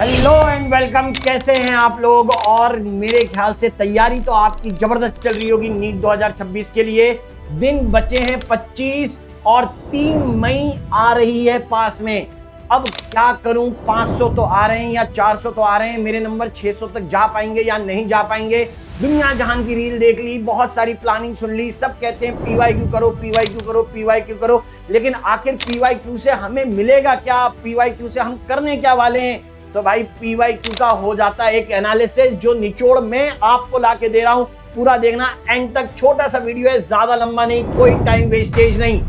Hello and welcome. कैसे हैं आप लोग? और मेरे ख्याल से तैयारी तो आपकी जबरदस्त चल रही होगी नीट 2026 के लिए। दिन बचे हैं 25 और 3 मई आ रही है पास में। अब क्या करूं? 500 तो आ रहे हैं या 400 तो आ रहे हैं, मेरे नंबर 600 तक जा पाएंगे या नहीं जा पाएंगे? दुनिया जहान की रील देख ली, बहुत सारी प्लानिंग सुन ली, सब कहते हैं पीवाईक्यू करो, पीवाईक्यू करो, पीवाईक्यू करो, लेकिन आखिर पीवाईक्यू से हमें मिलेगा क्या? पीवाईक्यू से हम करने क्या वाले हैं? तो भाई पीवाईक्यू का हो जाता है एक एनालिसिस, जो निचोड़ मैं आपको लाके दे रहा हूं। पूरा देखना एंड तक। छोटा सा वीडियो है, ज्यादा लंबा नहीं, कोई टाइम वेस्टेज नहीं,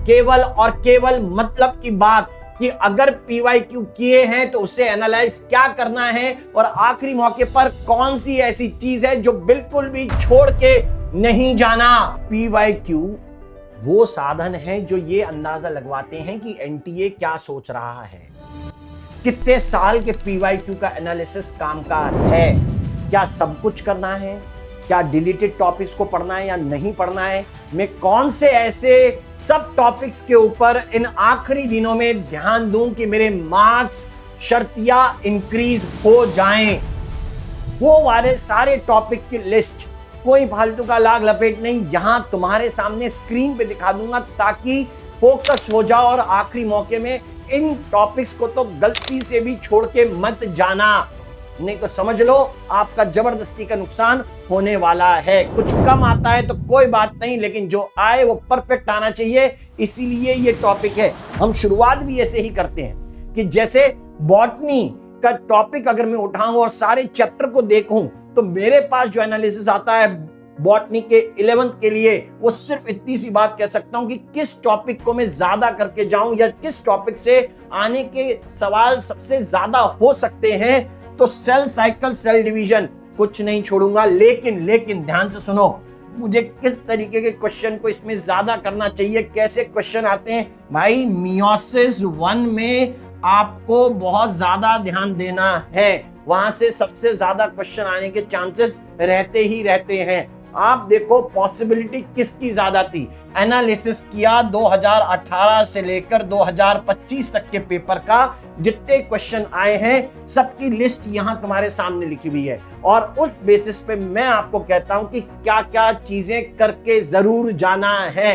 केवल और केवल मतलब की बात कि अगर पीवाईक्यू किए हैं तो उसे एनालाइज क्या करना है, और आखिरी मौके पर कौन सी ऐसी चीज है जो बिल्कुल भी छोड़ के नहीं जाना। पीवाईक्यू वो साधन है जो ये अंदाजा लगवाते हैं कि एनटीए क्या सोच रहा है। कितने साल के पीवाईक्यू का एनालिसिस काम का है? क्या सब कुछ करना है? क्या डिलीटेड टॉपिक्स को पढ़ना है या नहीं पढ़ना है? मैं कौन से ऐसे सब टॉपिक्स के ऊपर इन आखिरी दिनों में ध्यान दूं कि मेरे मार्क्स शर्तिया इंक्रीज हो जाएं? वो वाले सारे टॉपिक की लिस्ट, कोई फालतू का लाग लपेट नहीं, यहां तुम्हारे सामने स्क्रीन पे दिखा दूंगा ताकि फोकस हो जाओ। और आखिरी मौके में इन टॉपिक्स को तो गलती से भी छोड़ के मत जाना, नहीं तो समझ लो आपका जबरदस्ती का नुकसान होने वाला है। कुछ कम आता है तो कोई बात नहीं, लेकिन जो आए वो परफेक्ट आना चाहिए, इसीलिए ये टॉपिक है। हम शुरुआत भी ऐसे ही करते हैं कि जैसे बॉटनी का टॉपिक अगर मैं उठाऊं और सारे चैप्टर को देखूं तो मेरे पास जो एनालिसिस आता है बॉटनी के 11th के लिए, वो सिर्फ इतनी सी बात कह सकता हूं कि किस टॉपिक को मैं ज्यादा करके जाऊं या किस टॉपिक से आने के सवाल सबसे ज्यादा हो सकते हैं। तो सेल साइकिल, सेल डिवीजन कुछ नहीं छोड़ूंगा, लेकिन ध्यान से सुनो, मुझे किस तरीके के क्वेश्चन को इसमें ज्यादा करना चाहिए, कैसे क्वेश्चन आते हैं। भाई मियोसिस 1 में आपको बहुत ज्यादा ध्यान देना है, वहां से सबसे ज्यादा क्वेश्चन आने के चांसेस रहते ही रहते हैं। आप देखो पॉसिबिलिटी किसकी ज्यादा थी। एनालिसिस किया 2018 से लेकर 2025 तक के पेपर का, जितने क्वेश्चन आए हैं सबकी लिस्ट यहां तुम्हारे सामने लिखी हुई है, और उस बेसिस पे मैं आपको कहता हूं कि क्या क्या चीजें करके जरूर जाना है।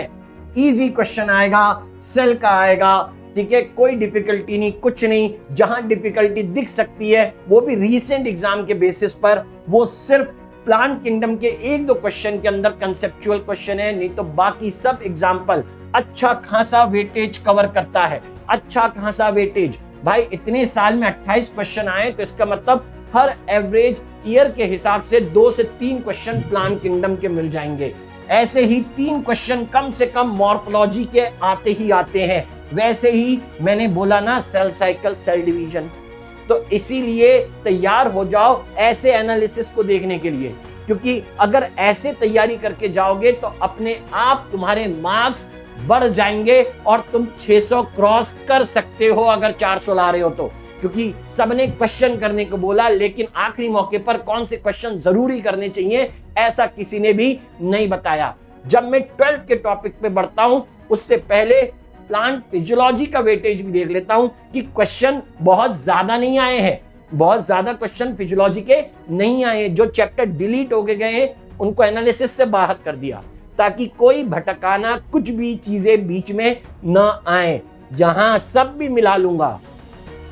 इजी क्वेश्चन आएगा, सेल का आएगा, ठीक है, कोई डिफिकल्टी नहीं, कुछ नहीं। जहां डिफिकल्टी दिख सकती है वो भी रीसेंट एग्जाम के बेसिस पर, वो सिर्फ प्लांट किंगडम के 1-2 क्वेश्चन के अंदर कंसेप्चुअल क्वेश्चन है, नहीं तो बाकी सब एग्जाम्पल अच्छा खासा वेटेज कवर करता है। अच्छा खासा वेटेज भाई, इतने साल में 28 क्वेश्चन आए तो इसका मतलब हर एवरेज ईयर के हिसाब से 2 से 3 क्वेश्चन प्लांट किंगडम के मिल जाएंगे। ऐसे ही 3 क्वेश्चन कम से कम मॉर्फोलॉजी के आते ही आते हैं। वैसे ही मैंने बोला ना, सेल साइकिल, सेल डिवीजन, तो इसीलिए तैयार हो जाओ ऐसे एनालिसिस को देखने के लिए, क्योंकि अगर ऐसे तैयारी करके जाओगे तो अपने आप तुम्हारे मार्क्स बढ़ जाएंगे और तुम 600 क्रॉस कर सकते हो अगर 400 ला रहे हो तो। क्योंकि सबने क्वेश्चन करने को बोला, लेकिन आखिरी मौके पर कौन से क्वेश्चन जरूरी करने चाहिए ऐसा किसी ने भी नहीं बताया। जब मैं 12th के टॉपिक पे बढ़ता हूं उससे पहले प्लांट फिजियोलॉजी का वेटेज भी देख लेता हूं कि क्वेश्चन बहुत ज्यादा नहीं आए हैं, बहुत ज्यादा क्वेश्चन फिजियोलॉजी के नहीं आए। जो चैप्टर डिलीट हो गए हैं उनको एनालिसिस से बाहर कर दिया ताकि कोई भटकाना, कुछ भी चीजें बीच में न आए। यहां सब भी मिला लूंगा,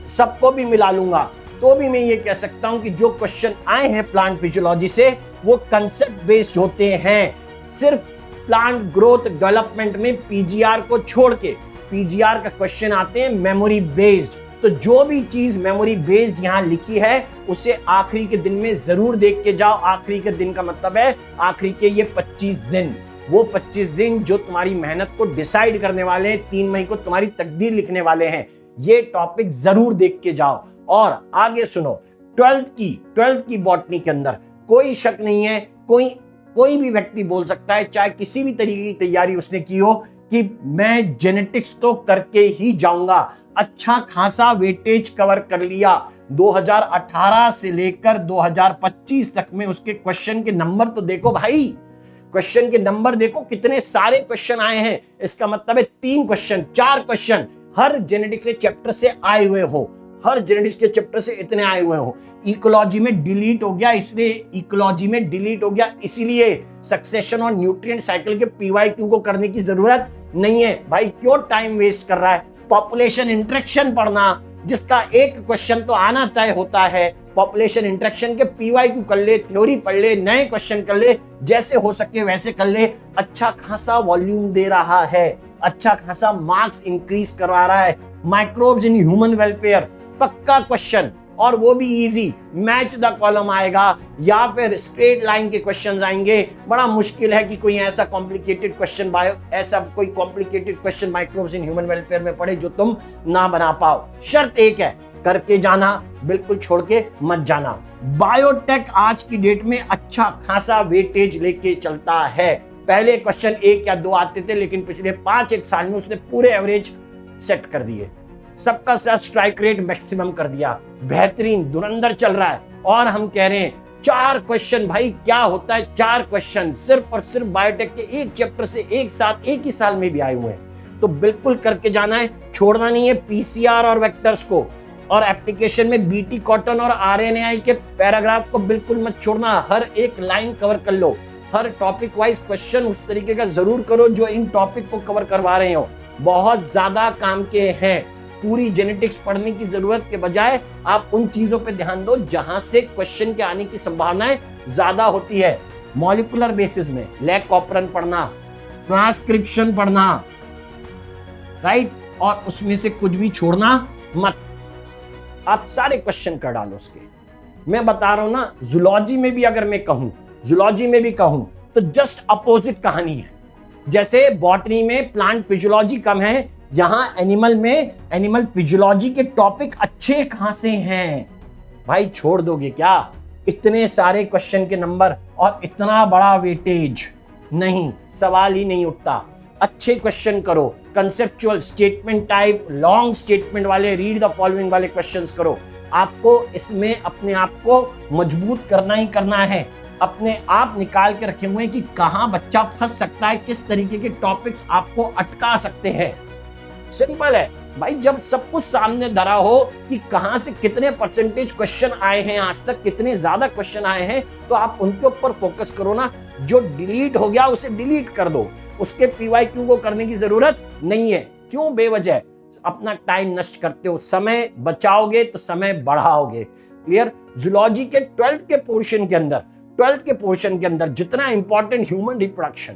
सबको भी मिला लूंगा, तो भी मैं ये कह सकता हूं कि जो क्वेश्चन आए हैं प्लांट फिजियोलॉजी से वो कंसेप्ट बेस्ड होते हैं। सिर्फ प्लांट ग्रोथ डेवलपमेंट में पीजीआर को छोड़ के, पीजीआर का क्वेश्चन आते हैं मेमोरी बेस्ड। तो जो भी चीज मेमोरी बेस्ड यहां लिखी है उसे आखिरी के दिन में जरूर देख के जाओ। आखिरी के दिन का मतलब है आखिरी के ये 25 दिन, वो 25 दिन जो तुम्हारी मेहनत को डिसाइड करने वाले हैं। 3 मई को तुम्हारी तकदीर लिखने वाले हैं। ये टॉपिक जरूर देख के जाओ। और आगे सुनो, 12th की बॉटनी के अंदर कोई शक नहीं है, कोई भी व्यक्ति बोल सकता है, चाहे किसी भी तरीके की तैयारी उसने की हो, कि मैं जेनेटिक्स तो करके ही जाऊंगा। अच्छा खासा वेटेज कवर कर लिया। 2018 से लेकर 2025 तक में उसके क्वेश्चन के नंबर तो देखो भाई, क्वेश्चन के नंबर देखो कितने सारे क्वेश्चन आए हैं। इसका मतलब है 3 क्वेश्चन, 4 क्वेश्चन हर जेनेटिक्स के चैप्टर से आए हुए हो। हर जेनेटिक्स के चैप्टर से इतने आए हुए हो। इकोलॉजी में डिलीट हो गया, इसीलिए सक्सेशन और न्यूट्रिएंट साइकिल के पीवाईक्यू को करने की जरूरत नहीं है। भाई क्यों टाइम वेस्ट कर रहा है? पॉपुलेशन इंटरेक्शन पढ़ना, जिसका एक क्वेश्चन तो आना तय होता है। पॉपुलेशन इंटरेक्शन के पीवाईक्यू कर ले, थ्योरी पढ़ ले, नए क्वेश्चन कर ले, जैसे हो सके वैसे कर ले। अच्छा खासा वॉल्यूम दे रहा है, अच्छा खासा मार्क्स इंक्रीज करवा रहा है। माइक्रोब्स इन ह्यूमन वेलफेयर पक्का क्वेश्चन, और वो भी इजी, मैच द कॉलम आएगा या फिर स्ट्रेट लाइन के क्वेश्चंस आएंगे। बड़ा मुश्किल है कि कोई ऐसा complicated question microbes in human welfare में पढ़े जो तुम ना बना पाओ। शर्त एक है, करके जाना, बिल्कुल छोड़ के मत जाना। बायोटेक आज की डेट में अच्छा खासा वेटेज लेके चलता है। पहले क्वेश्चन 1 या 2 आते थे, लेकिन पिछले 5-1 साल में उसने पूरे एवरेज सेट कर दिए, सबका साथ स्ट्राइक रेट मैक्सिमम कर दिया, बेहतरीन धुरंधर चल रहा है। और हम कह रहे हैं 4 क्वेश्चन, भाई क्या होता है 4 क्वेश्चन सिर्फ और सिर्फ बायोटेक के एक चैप्टर से एक साथ एक ही साल में भी आए हुए हैं। तो बिल्कुल करके जाना है, छोड़ना नहीं है पीसीआर और वेक्टर्स को। और एप्लीकेशन में बीटी कॉटन और आरएनएआई के पैराग्राफ को बिल्कुल मत छोड़ना, हर एक लाइन कवर कर लो। हर टॉपिक वाइज क्वेश्चन उस तरीके का जरूर करो जो इन टॉपिक को कवर करवा रहे हो। बहुत ज्यादा काम के हैं, पूरी जेनेटिक्स पढ़ने की जरूरत के बजाय आप उन चीजों पे ध्यान दो जहां से क्वेश्चन के आने की संभावनाएं ज्यादा होती है। मॉलिक्यूलर बेसिस में लैक कॉपरन पढ़ना, ट्रांसक्रिप्शन पढ़ना, राइट, और उसमें से कुछ भी छोड़ना मत। आप सारे क्वेश्चन कर डालो उसके। मैं बता रहा हूं ना, जूलॉजी में भी अगर मैं कहूं, तो जस्ट अपोजिट कहानी है। जैसे बॉटनी में प्लांट फिजियोलॉजी कम है, यहां एनिमल में एनिमल फिजियोलॉजी के टॉपिक अच्छे खासे हैं। भाई छोड़ दोगे क्या इतने सारे क्वेश्चन के नंबर और इतना बड़ा वेटेज? नहीं, सवाल ही नहीं उठता। अच्छे क्वेश्चन करो, conceptual, statement type, long statement वाले, रीड द फॉलोइंग वाले क्वेश्चंस करो। आपको इसमें अपने आप को मजबूत करना ही करना है। अपने आप निकाल के रखे हुए हैं कि कहां बच्चा फंस सकता है, किस तरीके के टॉपिक्स आपको अटका सकते हैं। सिंपल है भाई, जब सब कुछ सामने धरा हो कि कहां से कितने परसेंटेज क्वेश्चन आए हैं, आज तक कितने ज्यादा क्वेश्चन आए हैं, तो आप उनके ऊपर फोकस करो ना। जो डिलीट हो गया उसे डिलीट कर दो, उसके पीवाईक्यू को करने की जरूरत नहीं है। क्यों बेवजह अपना टाइम नष्ट करते हो? समय बचाओगे तो समय बढ़ाओगे। क्लियर? जूलॉजी के 12th के पोर्शन के अंदर जितना इंपॉर्टेंट ह्यूमन रिप्रोडक्शन,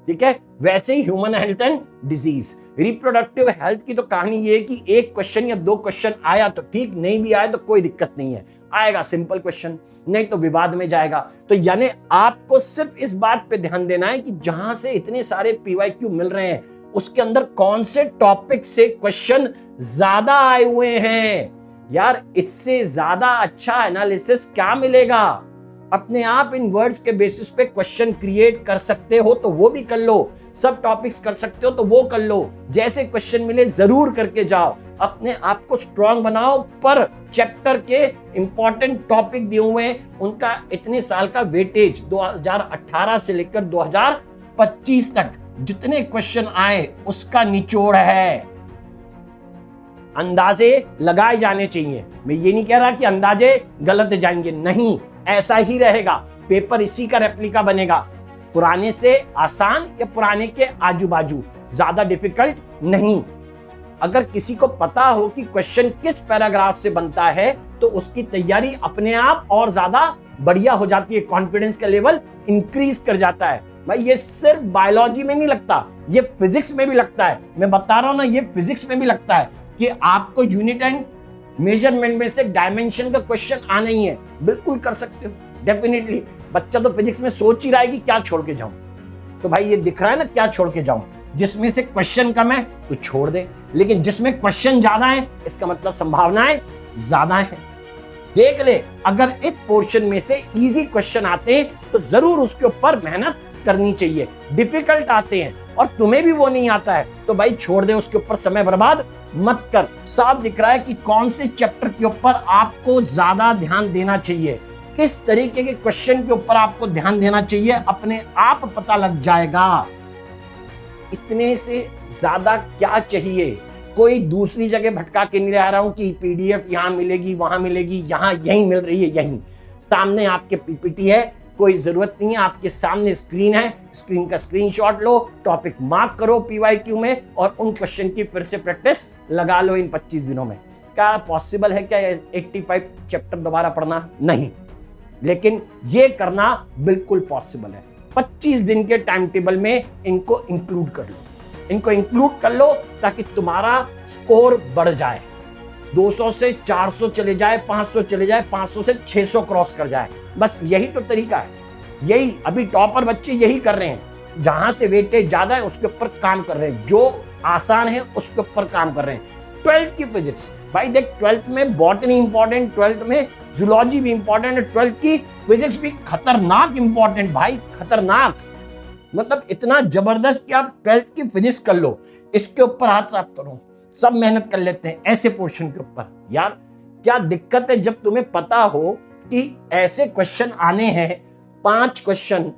ठीक है, वैसे ही human health and disease. Reproductive health की तो कहानी ये है कि एक क्वेश्चन या 2 क्वेश्चन आया तो ठीक, नहीं भी आया तो कोई दिक्कत नहीं है, आएगा सिंपल क्वेश्चन, नहीं तो विवाद में जाएगा। तो यानी आपको सिर्फ इस बात पे ध्यान देना है कि जहां से इतने सारे पीवाईक्यू मिल रहे हैं उसके अंदर कौन से टॉपिक से क्वेश्चन ज्यादा आए हुए हैं। यार इससे ज्यादा अच्छा एनालिसिस क्या मिलेगा? अपने आप इन वर्ड्स के बेसिस पे क्वेश्चन क्रिएट कर सकते हो तो वो भी कर लो, सब टॉपिक्स कर सकते हो तो वो कर लो। जैसे क्वेश्चन मिले जरूर करके जाओ, अपने आप को स्ट्रांग बनाओ। पर चैप्टर के इंपॉर्टेंट टॉपिक दिए हुए हैं, उनका इतने साल का वेटेज 2018 से लेकर 2025 तक जितने क्वेश्चन आए उसका निचोड़ है। अंदाजे लगाए जाने चाहिए। मैं ये नहीं कह रहा कि अंदाजे गलत जाएंगे, नहीं, ऐसा ही रहेगा। पेपर इसी का रेप्लिका बनेगा, पुराने से आसान या पुराने के आजू बाजू, ज्यादा डिफिकल्ट नहीं। अगर किसी को पता हो कि क्वेश्चन किस पैराग्राफ से बनता है तो उसकी तैयारी अपने आप और ज्यादा बढ़िया हो जाती है, कॉन्फिडेंस का लेवल इंक्रीज कर जाता है। भाई ये सिर्फ बायोलॉजी में नहीं लगता, ये फिजिक्स में भी लगता है। मैं बता रहा हूं ना, ये फिजिक्स में भी लगता है कि आपको यूनिट एंड मेजरमेंट में से डायमेंशन का क्वेश्चन आना ही है, बिल्कुल कर सकते हो डेफिनेटली। बच्चा तो फिजिक्स में सोच ही रहा है कि क्या छोड़ के जाऊं, तो भाई ये दिख रहा है ना क्या छोड़ के जाऊं। जिसमें से क्वेश्चन कम है तो छोड़ दे, लेकिन जिसमें क्वेश्चन ज्यादा है इसका मतलब संभावनाएं ज्यादा है। देख ले, अगर इस पोर्शन में से इजी क्वेश्चन आते हैं तो जरूर उसके ऊपर मेहनत करनी चाहिए। डिफिकल्ट आते हैं और तुम्हें भी वो नहीं आता है तो भाई छोड़ दे, उसके ऊपर समय बर्बाद मत कर। साफ दिख रहा है कि कौन से चैप्टर के ऊपर आपको ज्यादा ध्यान देना चाहिए, किस तरीके के क्वेश्चन के ऊपर आपको ध्यान देना चाहिए, अपने आप पता लग जाएगा। इतने से ज्यादा क्या चाहिए? कोई दूसरी जगह भटका के नहीं रह रहा हूं कि पीडीएफ यहां मिलेगी वहां मिलेगी, यहां यहीं मिल रही है, यहीं सामने आपके पीपीटी है, कोई जरूरत नहीं है, आपके सामने स्क्रीन है, स्क्रीन का स्क्रीनशॉट लो, टॉपिक मार्क करो पीवाईक्यू में और उन क्वेश्चन की फिर से प्रैक्टिस लगा लो इन 25 दिनों में। क्या पॉसिबल है क्या 85 चैप्टर दोबारा पढ़ना? नहीं, लेकिन ये करना बिल्कुल पॉसिबल है। 25 दिन के टाइम टेबल में इनको इंक्लूड कर लो, इनको इंक्लूड कर लो ताकि तुम्हारा स्कोर बढ़ जाए, 200 से 400 चले जाए, 500 चले जाए, 500 से 600 क्रॉस कर जाए। बस यही तो तरीका है, यही अभी टॉपर बच्चे यही कर रहे हैं। जहां से वेटेज ज्यादा है उसके ऊपर काम कर रहे हैं, जो आसान है उसके ऊपर काम कर रहे हैं। 12th की फिजिक्स, भाई देख 12th में बॉटनी इंपॉर्टेंट, 12th में जूलॉजी भी इंपॉर्टेंट है, 12th की फिजिक्स भी खतरनाक इंपॉर्टेंट भाई, खतरनाक। मतलब इतना जबरदस्त कि आप 12th की फिजिक्स कर लो, इसके ऊपर हाथ साफ करो, सब मेहनत कर लेते हैं ऐसे पोर्शन के ऊपर। यार क्या दिक्कत है जब तुम्हें पता हो कि ऐसे क्वेश्चन आने हैं, 5 क्वेश्चन,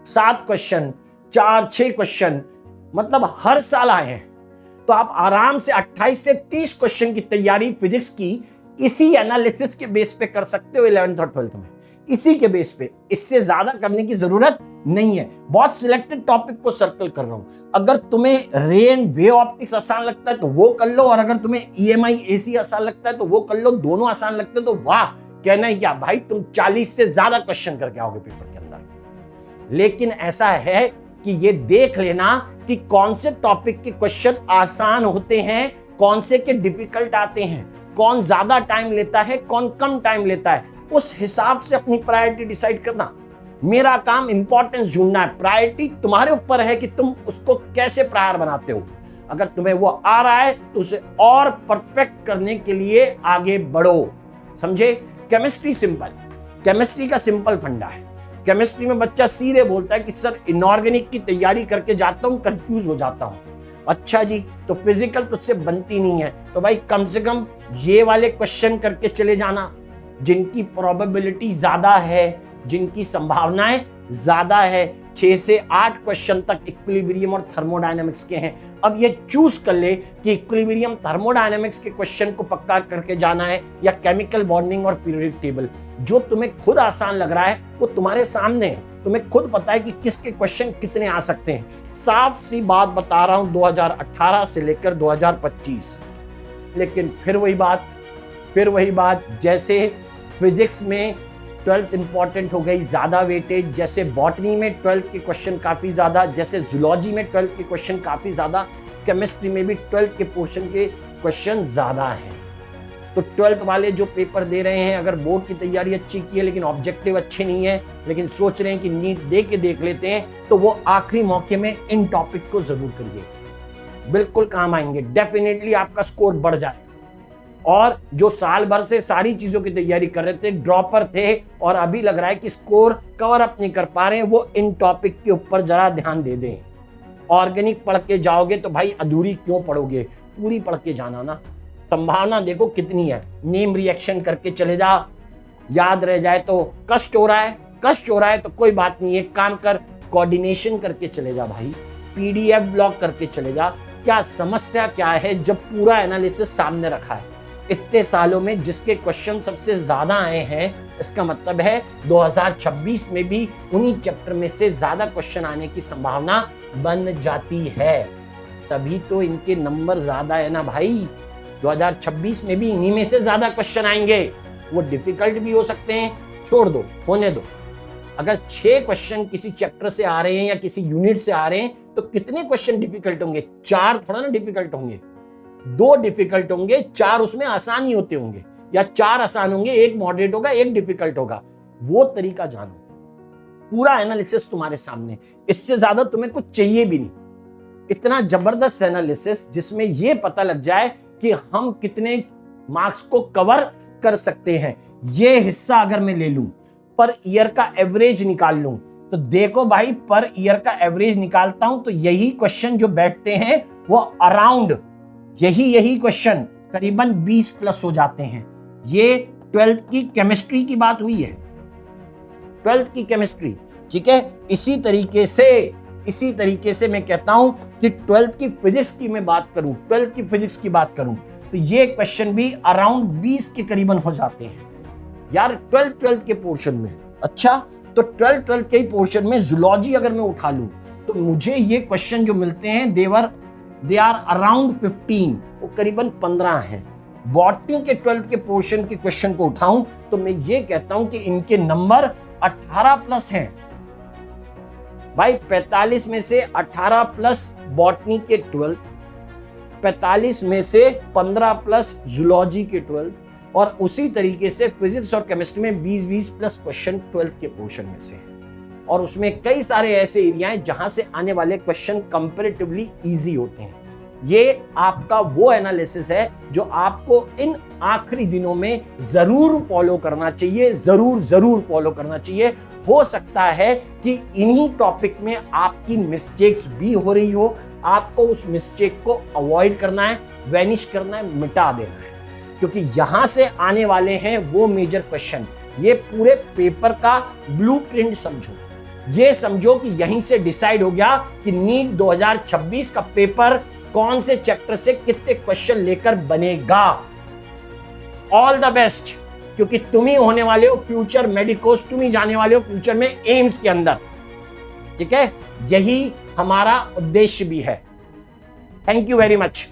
7 क्वेश्चन, 4-6 क्वेश्चन, मतलब हर साल आए हैं, तो आप आराम से 28 से 30 क्वेश्चन की तैयारी फिजिक्स की इसी एनालिसिस के बेस पे कर सकते हो 11th और 12th में, इसी के बेस पे। इससे ज्यादा करने की जरूरत नहीं है। बहुत सिलेक्टेड टॉपिक को सर्कल कर रहा हूं। अगर तुम्हें रे एंड वेव ऑप्टिक्स आसान लगता है तो वो कर लो, और अगर तुम्हें ईएमआई एसी आसान लगता है तो वो कर लो। दोनों आसान लगते हैं तो वाह, कहना ही क्या भाई, तुम 40 से ज्यादा क्वेश्चन करके आओगे पेपर के अंदर। लेकिन ऐसा है कि ये देख लेना कि कौन से टॉपिक के क्वेश्चन आसान होते हैं, कौन से के डिफिकल्ट आते हैं, कौन ज्यादा टाइम लेता है, कौन कम टाइम लेता है, उस हिसाब से अपनी प्रायोरिटी डिसाइड करना। मेरा काम इंपॉर्टेंस ढूंढना है, प्रायोरिटी तुम्हारे ऊपर है कि तुम उसको कैसे प्रायर बनाते हो। अगर तुम्हें वो आ रहा है तो उसे और परफेक्ट करने के लिए आगे बढ़ो, समझे। केमिस्ट्री सिंपल, केमिस्ट्री का सिंपल फंडा है। केमिस्ट्री में बच्चा सीधे बोलता है कि सर इनऑर्गेनिक की तैयारी करके जाता हूं, कंफ्यूज हो जाता हूं। अच्छा जी, तो फिजिकल तुझसे बनती नहीं है, तो भाई कम से कम ये वाले क्वेश्चन करके चले जाना जिनकी प्रोबेबिलिटी ज्यादा है, जिनकी संभावनाएं ज्यादा है। 6 से 8 क्वेश्चन तक इक्विलिब्रियम और थर्मोडायनेमिक्स के हैं। अब ये चूज कर ले कि इक्विलिब्रियम थर्मोडायनेमिक्स के क्वेश्चन को पक्का करके जाना है या केमिकल बॉन्डिंग और पीरियोडिक टेबल। जो तुम्हें खुद आसान लग रहा है वो तुम्हारे सामने है, तुम्हें खुद पता है कि किसके क्वेश्चन कितने आ सकते हैं। साफ सी बात बता रहा हूं, 2018 से लेकर 2025। लेकिन फिर वही बात, जैसे फिजिक्स में 12th इंपॉर्टेंट हो गई, ज्यादा वेटेज, जैसे बॉटनी में 12th के क्वेश्चन काफी ज्यादा, जैसे जूलॉजी में 12th के क्वेश्चन काफी ज्यादा, केमिस्ट्री में भी 12th के पोर्शन के क्वेश्चन ज्यादा हैं। तो 12th वाले जो पेपर दे रहे हैं, अगर बोर्ड की तैयारी अच्छी की है लेकिन ऑब्जेक्टिव अच्छे नहीं है, लेकिन सोच रहे हैं कि नीट दे के देख लेते हैं, तो वो आखिरी मौके में इन टॉपिक को जरूर करिए, बिल्कुल काम आएंगे। डेफिनेटली आपका स्कोर बढ़ जाएगा। और जो साल भर से सारी चीजों की तैयारी कर रहे थे, ड्रॉपर थे, और अभी लग रहा है कि स्कोर कवर अप नहीं कर पा रहे हैं, वो इन टॉपिक के ऊपर जरा ध्यान दे दें। ऑर्गेनिक पढ़ के जाओगे तो भाई अधूरी क्यों पढ़ोगे, पूरी पढ़ के जाना ना। संभावना देखो कितनी है, नेम रिएक्शन करके चले जा, याद रह जाए तो कष्ट हो रहा है तो कोई बात नहीं है, काम कर, कोऑर्डिनेशन करके चले जा भाई, पीडीएफ ब्लॉक करके चले जा। क्या समस्या क्या है जब पूरा एनालिसिस सामने रखा है। इतने सालों में जिसके क्वेश्चन सबसे ज्यादा आए हैं, इसका मतलब है 2026 में भी उन्हीं चैप्टर में से ज्यादा क्वेश्चन आने की संभावना बन जाती है। तभी तो इनके नंबर ज्यादा है ना भाई। 2026 में भी इन्हीं में से ज्यादा क्वेश्चन आएंगे। वो डिफिकल्ट भी हो सकते हैं, छोड़ दो, होने दो। अगर 6 क्वेश्चन किसी चैप्टर से आ रहे हैं या किसी यूनिट से आ रहे हैं तो कितने क्वेश्चन डिफिकल्ट होंगे? 4 थोड़ा ना डिफिकल्ट होंगे, 2 डिफिकल्ट होंगे, 4 उसमें आसान ही होते होंगे, या 4 आसान होंगे, 1 मॉडरेट होगा, 1 डिफिकल्ट होगा। वो तरीका जानो, पूरा एनालिसिस तुम्हारे सामने, इससे ज्यादा तुम्हें कुछ चाहिए भी नहीं। इतना जबरदस्त एनालिसिस जिसमें यह पता लग जाए कि हम कितने मार्क्स को कवर कर सकते हैं। ये हिस्सा अगर मैं ले लूं, पर ईयर का एवरेज निकाल लूं, तो देखो भाई पर ईयर का एवरेज निकालता हूं तो यही क्वेश्चन जो बैठते हैं वो अराउंड यही क्वेश्चन करीबन 20 प्लस हो जाते हैं। ये 12th की केमिस्ट्री की बात हुई है, 12th की केमिस्ट्री, ठीक है। इसी तरीके से इसी तरीके से मैं कहता हूं कि 12th की फिजिक्स की मैं बात करूं, 12th की फिजिक्स की बात करूं, तो ये क्वेश्चन भी अराउंड 20 के करीबन हो जाते हैं यार 12th के पोर्शन में। अच्छा, तो 12th के पोर्शन में जूलॉजी अगर मैं उठा लूं तो मुझे ये क्वेश्चन जो मिलते हैं दे आर अराउंड 15, वो करीबन 15 हैं। बॉटनी के 12th के पोर्शन के क्वेश्चन को उठाऊं तो मैं ये कहता हूं कि इनके नंबर 18 प्लस हैं भाई। 45 में से 18 प्लस बॉटनी के 12th, 45 में से 15 प्लस जूलॉजी के 12th, और उसी तरीके से फिजिक्स और केमिस्ट्री में 20-20 प्लस क्वेश्चन 12th के पोर्शन में से। और उसमें कई सारे ऐसे एरिया हैं जहां से आने वाले क्वेश्चन कंपैरेटिवली इजी होते हैं। ये आपका वो एनालिसिस है जो आपको इन आखिरी दिनों में जरूर फॉलो करना चाहिए, जरूर फॉलो करना चाहिए। हो सकता है कि इन्हीं टॉपिक में आपकी मिस्टेक्स भी हो रही हो, आपको उस मिस्टेक को अवॉइड करना है, वैनिश करना है, मिटा देना है, क्योंकि यहां से आने वाले हैं वो मेजर क्वेश्चन। ये पूरे पेपर का ब्लूप्रिंट समझो, ये समझो कि यहीं से डिसाइड हो गया कि नीट 2026 का पेपर कौन से चैप्टर से कितने क्वेश्चन लेकर बनेगा। ऑल द बेस्ट, क्योंकि तुम ही होने वाले हो फ्यूचर मेडिकोस, तुम ही जाने वाले हो फ्यूचर में एम्स के अंदर। ठीक है, यही हमारा उद्देश्य भी है। Thank you very much.